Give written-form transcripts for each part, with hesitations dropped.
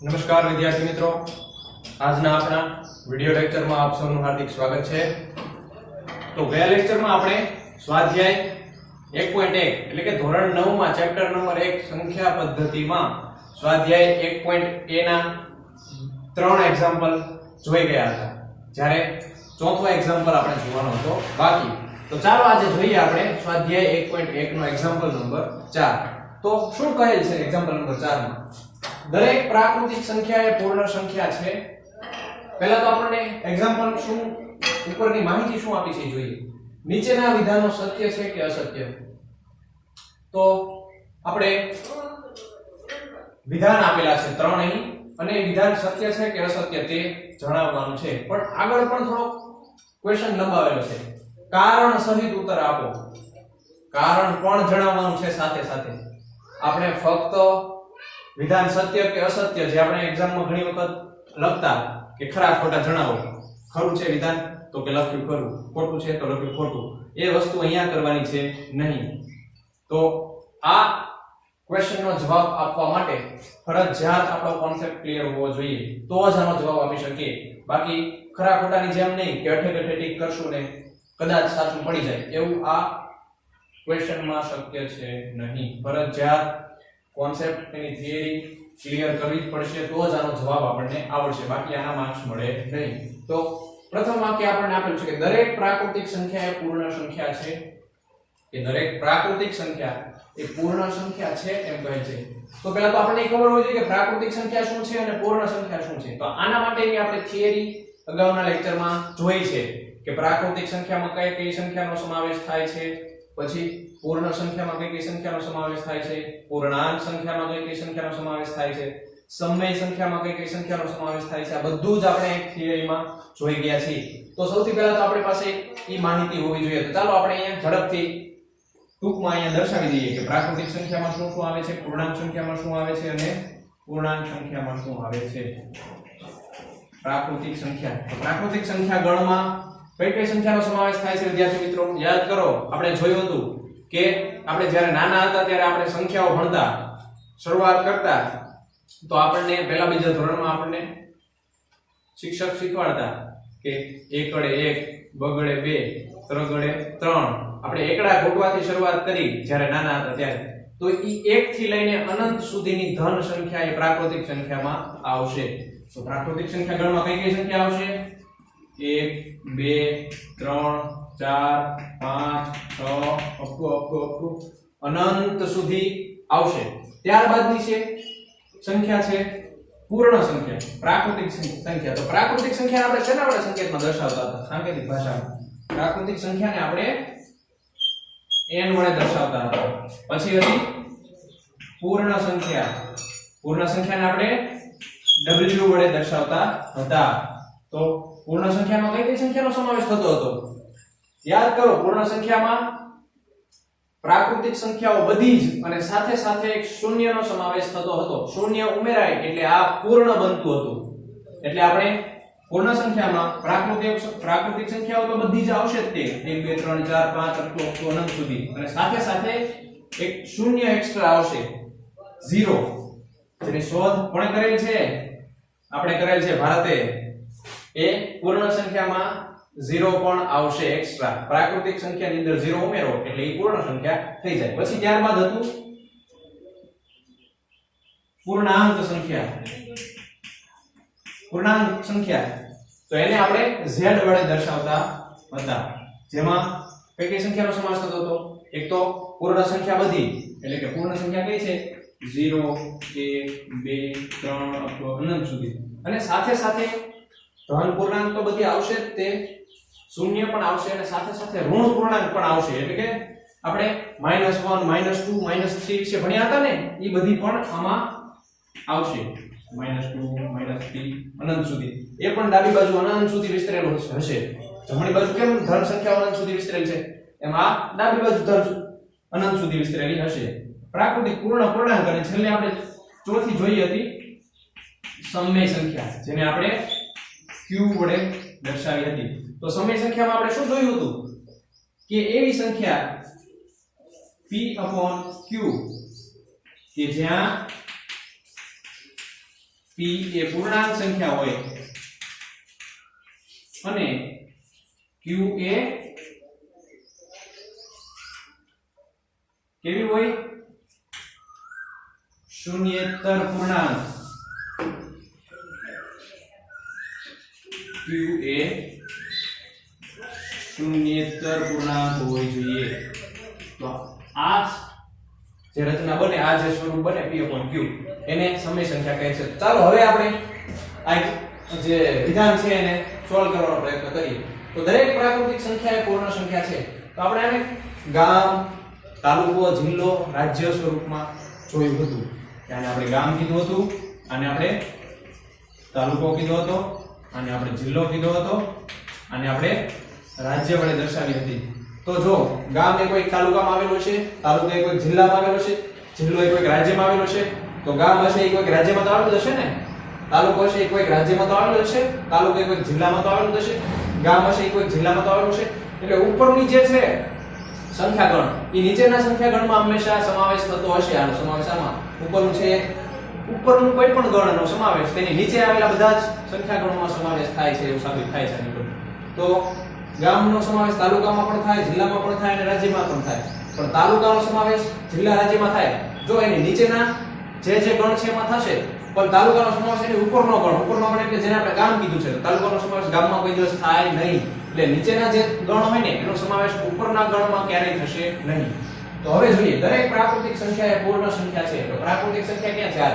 નમસ્કાર વિદ્યાર્થી મિત્રો, આજના આપણા વિડિયો લેક્ચરમાં આપ સૌનું હાર્દિક સ્વાગત છે। તો ગયા લેક્ચરમાં આપણે સ્વાધ્યાય 1.1 એટલે કે ધોરણ 9 માં ચેપ્ટર નંબર 1 સંખ્યા પદ્ધતિમાં સ્વાધ્યાય 1.a ના 3 એક્ઝામ્પલ જોઈ ગયા હતા, જ્યારે ચોથો એક્ઝામ્પલ આપણે જોવાનો હતો બાકી। તો ચાલો આજે જોઈએ આપણે સ્વાધ્યાય 1.1 નો એક્ઝામ્પલ નંબર 4। તો શું કહેલ છે એક્ઝામ્પલ નંબર 4 માં? દરેક પ્રાકૃતિક સંખ્યા એ પૂર્ણ સંખ્યા છે। પહેલા તો આપણને એક્ઝામ્પલ શું ઉપરની માહિતી શું આપી છે જોઈએ। નીચેના વિધાનો સત્ય છે કે અસત્ય? તો આપણે વિધાન આપેલા છે 3 અહીં, અને વિધાન સત્ય છે કે અસત્ય તે જણાવવાનું છે। પણ આગળ પણ થોડો ક્વેશ્ચન લંબાવેલો છે, કારણ સહિત ઉત્તર આપો। કારણ પણ જણાવવાનું છે સાથે સાથે। આપણે ફક્ત વિધાન સત્ય કે અસત્ય જે આપણે એક્ઝામમાં ઘણી વખત લખતા કે ખરા ખોટા જણાવો, ખરું છે વિધાન તો કે લખ્યું ખરું, ખોટું છે તો લખ્યું ખોટું, એ વસ્તુ અહીંયા કરવાની છે નહીં। તો આ ક્વેશ્ચનનો જવાબ આપવા માટે ફરજિયાત આપણો કોન્સેપ્ટ ક્લિયર હોવો જોઈએ, તો જ આનો જવાબ આપી શકીએ। બાકી ખરા ખોટાની જેમ નહીં કે અઠે ગઠે ટીક કરશું ને કદાચ સાચું પડી જાય, એવું આ ક્વેશ્ચનમાં શક્ય છે નહીં। ફરજિયાત કોન્સેપ્ટ એની થિયરી ક્લિયર કરવી જ પડશે, તો જ આનો જવાબ આપણને આવડશે, બાકી આના માર્ક્સ મળે નહીં। તો પ્રથમ વાક્ય આપણને આપેલું છે કે દરેક પ્રાકૃતિક સંખ્યા એ પૂર્ણ સંખ્યા છે, કે દરેક પ્રાકૃતિક સંખ્યા એ પૂર્ણ સંખ્યા છે એમ કહે છે। તો પહેલા તો આપણને ખબર હોવી જોઈએ કે પ્રાકૃતિક સંખ્યા શું છે અને પૂર્ણ સંખ્યા શું છે। તો આના માટેની આપણે થિયરી અગાઉના લેક્ચરમાં જોઈ છે કે પ્રાકૃતિક સંખ્યામાં કઈ કઈ સંખ્યાનો સમાવેશ થાય છે, પછી પૂર્ણ સંખ્યામાં કઈ કઈ સંખ્યાનો સમાવેશ થાય છે, પૂર્ણાંક સંખ્યામાં કઈ કઈ સંખ્યાનો સમાવેશ થાય છે, સમય સંખ્યામાં કઈ કઈ સંખ્યાનો સમાવેશ થાય છે। આ બધું જ આપણે એક થિયરીમાં જોઈ ગયા છીએ। તો સૌથી પહેલા તો આપણી પાસે ઈ માહિતી હોવી જોઈએ। તો ચાલો આપણે અહીંયા ઝડપથી ટૂંકમાં અહીંયા દર્શાવી દઈએ કે પ્રાકૃતિક સંખ્યામાં શું શું આવે છે, પૂર્ણાંક સંખ્યામાં શું આવે છે અને પૂર્ણાંક સંખ્યામાં શું આવે છે। પ્રાકૃતિક સંખ્યા, તો પ્રાકૃતિક સંખ્યા ગણમાં કઈ કઈ સંખ્યાનો સમાવેશ થાય છે વિદ્યાર્થી મિત્રો? યાદ કરો, આપણે જોયું હતું કે આપણે જ્યારે નાના હતા ત્યારે આપણે સંખ્યાઓ ભણતા, શરૂઆત કરતા, તો આપણને પહેલા બીજા ધોરણમાં આપણને શિક્ષક શીખવાડતા કે એકડે 1, બગડે 2, ત્રગડે 3, આપણે એકડા ગોઠવાથી શરૂઆત કરી જ્યારે નાના હતા ત્યારે। તો ઈ 1 થી લઈને અનંત સુધીની ધન સંખ્યા એ પ્રાકૃતિક સંખ્યામાં આવશે। તો પ્રાકૃતિક સંખ્યા ગણમાં કઈ કઈ સંખ્યા આવશે? 1, 2, 3, 4, 5, 6 અનંત સુધી આવશે। ત્યારબાદની છે સંખ્યા છે પૂર્ણ સંખ્યા, પ્રાકૃતિક સંખ્યા। તો પ્રાકૃતિક સંખ્યા આપણે શેના વડે સંકેતમાં દર્શાવતા હતા? સાંકેતિક ભાષામાં પ્રાકૃતિક સંખ્યાને આપણે n વડે દર્શાવતા હતા। પછી હતી પૂર્ણ સંખ્યા, પૂર્ણ સંખ્યાને આપણે w વડે દર્શાવતા હતા। તો પૂર્ણ સંખ્યામાં કઈ કઈ સંખ્યાનો સમાવેશ થતો હતો? યાદ કરો, પૂર્ણ સંખ્યામાં પ્રાકૃતિક સંખ્યાઓ બધી જ અને સાથે સાથે એક શૂન્યનો સમાવેશ થતો હતો। શૂન્ય ઉમેરાય એટલે આ પૂર્ણ બનતું હતું। એટલે આપણે પૂર્ણ સંખ્યામાં પ્રાકૃતિક સંખ્યાઓ તો બધી જ આવશે જ, તે 1, 2, 3, 4, 5 અનંત સુધી, અને સાથે સાથે એક શૂન્ય એક્સ્ટ્રા આવશે, 0, જેની શોધ કોણે કરેલ છે? આપણે કરેલ છે ભારતે। એ પૂર્ણ સંખ્યામાં 0 પણ આવશે એક્સ્ટ્રા। પ્રાકૃતિક સંખ્યાની અંદર 0 ઉમેરો એટલે એ પૂર્ણ સંખ્યા થઈ જાય। પછી ત્યારબાદ હતું પૂર્ણાંક સંખ્યા। પૂર્ણાંક સંખ્યા તો એને આપણે z વડે દર્શાવતા હતા, જેમાં કઈ કઈ સંખ્યાનો સમાવેશ થતો હતો? એક તો પૂર્ણ સંખ્યા બધી, એટલે કે પૂર્ણ સંખ્યા કઈ છે? 0, 1, 2, 3 અથવા અનંત સુધી, અને સાથે સાથે ધન પૂર્ણાંક તો બધી આવશે જ, તે શૂન્ય પણ આવશે, અને સાથે સાથે ઋણ પૂર્ણાંક પણ આવશે। એટલે કે આપણે -1, -2, -3 વિશે ભણ્યા હતા ને, એ બધી પણ આમાં આવશે। -2, -3 અનંત સુધી, એ પણ ડાબી બાજુ અનંત સુધી વિસ્તરેલું હશે। જમણી બાજુ કેમ ધન સંખ્યાઓ અનંત સુધી વિસ્તરેલી છે, એમ આ ડાબી બાજુ ધન અનંત સુધી વિસ્તરેલી હશે। પ્રાકૃતિક પૂર્ણ પૂર્ણાંક, અને છેલ્લે આપણે ચોથી જોઈ હતી સમય સંખ્યા, જેને આપણે q વડે દર્શાવી હતી। તો સમય સંખ્યામાં આપણે શું જોયું હતું કે એવી સંખ્યા p/q કે જ્યાં p એ પૂર્ણાંક સંખ્યા હોય અને q એ કેવી હોય શૂન્યેતર પૂર્ણાંક q એ શૂન્યેતર પૂર્ણાંક હોવી જોઈએ તો આ જે રચના બને આ જે સ્વરૂપ બને p/q એને સમય સંખ્યા કહે છે ચાલો હવે આપણે આ જે વિધાન છે એને સોલ્વ કરવાનો પ્રયત્ન કરીએ તો દરેક પ્રાકૃતિક સંખ્યા એ પૂર્ણ સંખ્યા છે તો આપણે આને ગામ તાલુકો જિલ્લો રાજ્ય સ્વરૂપમાં જોયું હતું કે આને આપણે ગામ કીધું હતું આને આપણે તાલુકો કીધો હતો આને આપણે જિલ્લો કીધો હતો આને આપણે રાજ્ય વડે દર્શાવી હતી તો જો ગામ એ કોઈ તાલુકામાં આવેલું છે તાલુકો એ કોઈ જિલ્લામાં આવેલો છે જિલ્લો એ કોઈ રાજ્યમાં આવેલો છે તો ગામ હશે એ કોઈ રાજ્યમાં તો આવેલું હશે ને તાલુકો હશે એ કોઈ રાજ્યમાં તો આવેલું હશે તાલુકો એ કોઈ જિલ્લામાં તો આવેલું હશે ગામ હશે એ કોઈ જિલ્લામાં તો આવેલું છે એટલે ઉપરની જે છે સંખ્યા ગણ એ નીચેના સંખ્યા ગણમાં હંમેશા સમાવેશ થતો હશે આનો સમાવેશ આમાં ઉપરનું છે ઉપરનું કોઈ પણ ગણનો સમાવેશ તેની નીચે આવેલા બધા જ સંખ્યા ગણોમાં સમાવેશ થાય છે એવું સાબિત થાય છે આની પર તો ગામનો સમાવેશ તાલુકામાં પણ થાય જિલ્લામાં પણ થાય અને રાજ્યમાં પણ થાય પણ તાલુકાનો સમાવેશ જિલ્લા રાજ્યમાં થાય જો એની નીચેના જે ગણ છે એમાં થશે પણ તાલુકાનો સમાવેશ એની ઉપરનો ગણ એટલે જેને આપણે ગામ કીધું છે તો તાલુકાનો સમાવેશ ગામમાં કોઈ દિવસ થાય નહીં એટલે નીચેના જે ગણ હોય ને એનો સમાવેશ ઉપરના ગણમાં ક્યારેય થશે નહીં તો હવે જોઈએ દરેક પ્રાકૃતિક સંખ્યા એ પૂર્ણ સંખ્યા છે તો પ્રાકૃતિક સંખ્યા ક્યાં છે આ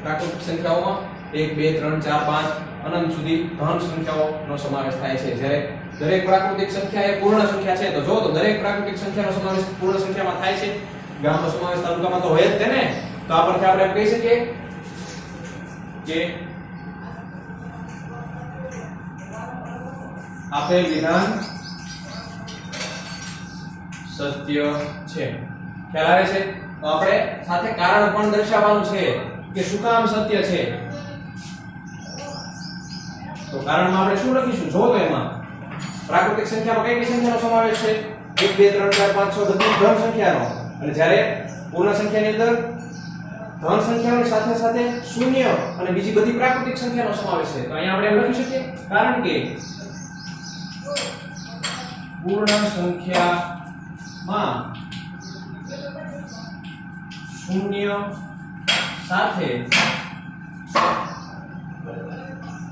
પ્રાકૃતિક સંખ્યાઓમાં 1 2 3 4 5 અનંત સુધી ધન સંખ્યાઓનો સમાવેશ થાય છે જ્યારે દરેક પ્રાકૃતિક સંખ્યા એ પૂર્ણ સંખ્યા છે તો જો તો દરેક પ્રાકૃતિક સંખ્યાનો સમાવેશ પૂર્ણ સંખ્યામાં થાય છે ગામનો સમાવેશ તાલુકામાં તો હોય જ છે ને તો આ પરથી આપણે કહી શકીએ કે આપેલ વિધાન સત્ય છે ખ્યાલ આવે છે તો આપણે સાથે કારણ પણ દર્શાવવાનું છે કે શું કામ સત્ય છે તો કારણમાં આપણે શું લખીશું જો તો એમાં પ્રાકૃતિક સંખ્યામાં કઈ સંખ્યાનો સમાવેશ છે 1 2 3 4 5 6 બધી ધન સંખ્યાનો અને જ્યારે પૂર્ણ સંખ્યાની અંદર ધન સંખ્યાઓની સાથે સાથે શૂન્ય અને બીજી બધી પ્રાકૃતિક સંખ્યાનો સમાવેશ છે તો અહીંયા આપણે એમ લખી શકીએ કારણ કે પૂર્ણ સંખ્યામાં શૂન્ય સાથે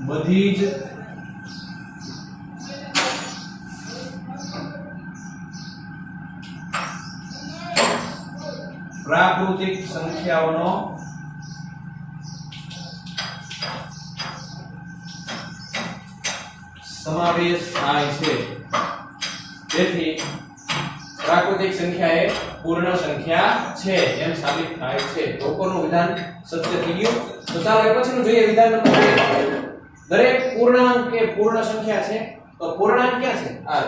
બધી જ પ્રાકૃતિક સંખ્યાઓનો સમાવેશ થાય છે તેથી પ્રાકૃતિક સંખ્યા એ પૂર્ણ સંખ્યા છે એમ સાબિત થાય છે તો ઉપરનું વિધાન સત્ય થઈ ગયું તો ચાલો એ પછીનું જોઈએ વિધાન નંબર 2 દરેક પૂર્ણાંક એ પૂર્ણ સંખ્યા છે તો પૂર્ણાંક ક્યાં છે આ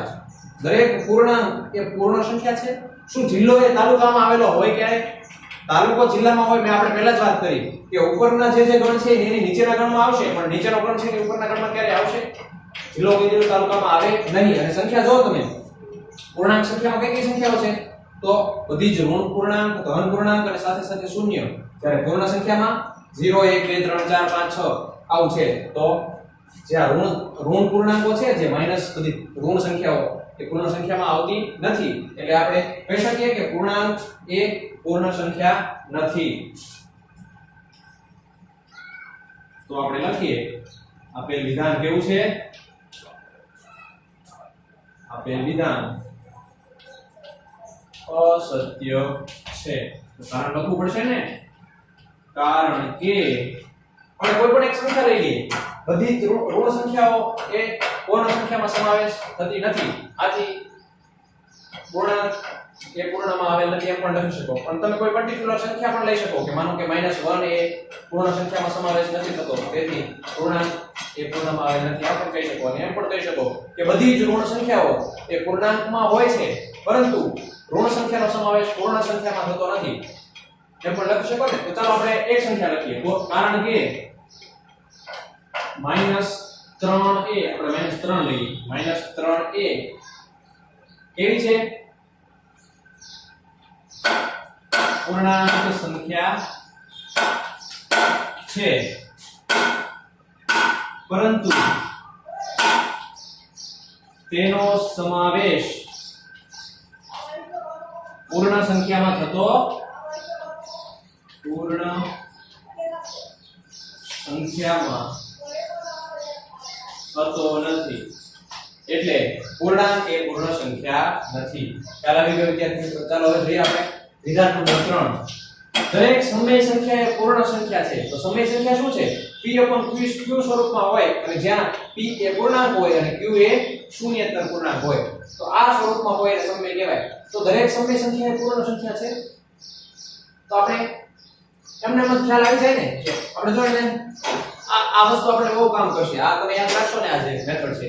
દરેક પૂર્ણાંક એ પૂર્ણ સંખ્યા છે શું જિલ્લો એ તાલુકામાં આવેલો હોય ક્યારે તાલુકો જિલ્લામાં હોય મેં આપણે પહેલા જ વાત કરી કે ઉપરના જે ગણ છે એની નીચેના ગણમાં આવશે પણ નીચેનો ગણ છે એ ઉપરના ગણમાં ક્યારે આવશે જિલ્લો કે જિલ્લો તાલુકામાં આવે નહીં અને સંખ્યા જો તમે પૂર્ણાંક સંખ્યામાં કઈ સંખ્યાઓ છે તો બધી જ ઋણ પૂર્ણાંક ધન પૂર્ણાંક અને સાથે સાથે શૂન્ય જ્યારે પૂર્ણ સંખ્યામાં 0 1 2 3 4 5 6 આવું છે તો જે આ ઋણ પૂર્ણાંકો છે જે માઈનસ બધી ઋણ સંખ્યાઓ એ પૂર્ણ સંખ્યામાં આવતી નથી એટલે આપણે કહી શકીએ કે પૂર્ણાંક એ પૂર્ણ સંખ્યા નથી તો આપણે લખીએ આપેલ વિધાન કેવું છે આપેલ વિધાન અસત્ય છે તો કારણ લખવું પડશે ને કારણ કે આપણે કોઈ પણ એક સંખ્યા લઈ લઈએ બધી જ ઋણ સંખ્યાઓ એ પૂર્ણ સંખ્યામાં સમાવેશ થતી નથી આથી પૂર્ણાંક એ પૂર્ણમાં આવેલ નથી એમ પણ લખી શકો પણ તમે કોઈ પર્ટિક્યુલર સંખ્યા પણ લઈ શકો કે માનો કે -1 એ પૂર્ણ સંખ્યામાં સમાવેશ નથી થતો તેથી પૂર્ણાંક એ પૂર્ણમાં આવેલ નથી આ પણ કહી શકો અને એમ પણ કહી શકો કે બધી જ ઋણ સંખ્યાઓ એ પૂર્ણાંકમાં હોય છે પરંતુ ઋણ સંખ્યાનો સમાવેશ પૂર્ણ સંખ્યામાં થતો નથી એમ પણ લખી શકો ને તો ચાલો આપણે એક સંખ્યા લખીએ તો કારણ કે -3a આપણે -3 લઈએ -3a કેવી છે પૂર્ણાંક સંખ્યા છે પરંતુ તેનો સમાવેશ પૂર્ણ સંખ્યામાં થતો નથી એટલે પૂર્ણાંક એ પૂર્ણ સંખ્યા નથી ખ્યાલ આવી ગયો વિદ્યાર્થી મિત્રો ચાલો હવે જોઈએ આપણે વિધાન નંબર 3 દરેક સમય સંખ્યા એ પૂર્ણ સંખ્યા છે તો સમય સંખ્યા શું છે p q સ્વરૂપમાં હોય અને જ્યાં p એ પૂર્ણાંક હોય અને q એ શૂન્યેતર પૂર્ણાંક હોય તો આ સ્વરૂપમાં હોય એટલે સમય કહેવાય તો દરેક સમય સંખ્યા એ પૂર્ણ સંખ્યા છે તો આપણે એમને મત ખ્યાલ આવી જાય ને કે આપણે જોઈએ ને આ વસ્તુ આપણે બહુ કામ કરશે આ તમે યાદ રાખશો ને આ જે મેથડ છે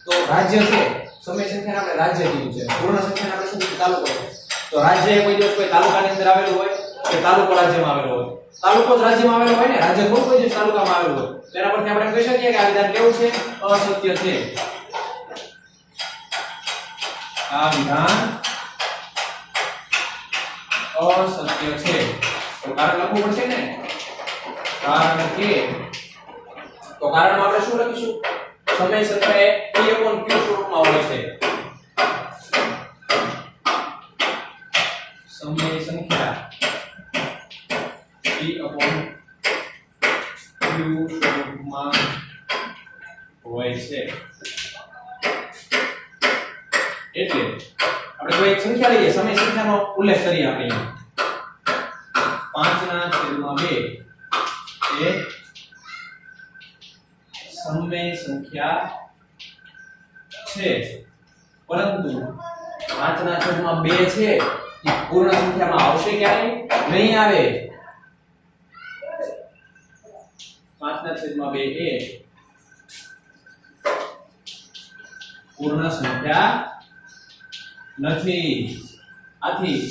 તો રાજ્ય છે સમય સંખ્યાને આપણે રાજ્ય કીધું છે પૂર્ણ સંખ્યાને આપણે શું કીધું તાલુકો તો રાજ્ય એ કોઈ દિવસ કોઈ તાલુકાની અંદર આવેલું હોય કે તાલુકો રાજ્યમાં આવેલો હોય તાલુકો જ રાજ્યમાં આવેલો હોય ને રાજ્ય કોઈ દિવસ તાલુકામાં આવેલું હોય તેના પરથી આપણે કહી શકીએ કે આ વિધાન કેવું છે અસત્ય છે આ વિધાન અસત્ય છે તો કારણ લખવું પડશે ને કારણ કે તો કારણમાં આપણે શું લખીશું સમય સંખ્યા એ p q સ્વરૂપમાં હોય છે સમય સંખ્યા p q સ્વરૂપમાં હોય છે એટલે આપણે કોઈ એક સંખ્યા લઈએ સમય સંખ્યાનો ઉલ્લેખ કરીએ આપણે 5/2 એ સમય સંખ્યા છે પરંતુ 5/2 છે એ પૂર્ણ સંખ્યામાં આવશે ક્યારે નહીં આવે 5/2 એ પૂર્ણ સંખ્યા નથી આથી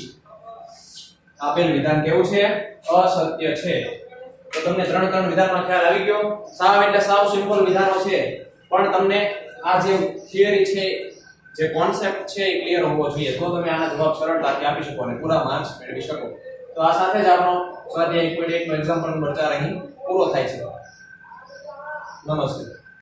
આપેલ વિધાન કેવું છે અસત્ય છે તો તમને ત્રણ વિધાનમાં ખ્યાલ આવી ગયો સાવ એટલે સાવ સિમ્પલ વિધાનો છે પણ તમને આ જે થિયરી છે જે કોન્સેપ્ટ છે એ ક્લિયર હોવો જોઈએ તો તમે આના જવાબ સરળતાથી આપી શકો અને પૂરા માર્ક્સ મેળવી શકો તો આ સાથે જ આપણો સ્વાધ્યાય 1.1 નો એક્ઝામ્પલ નંબર 4 અહીં પૂરો થાય છે નમસ્તે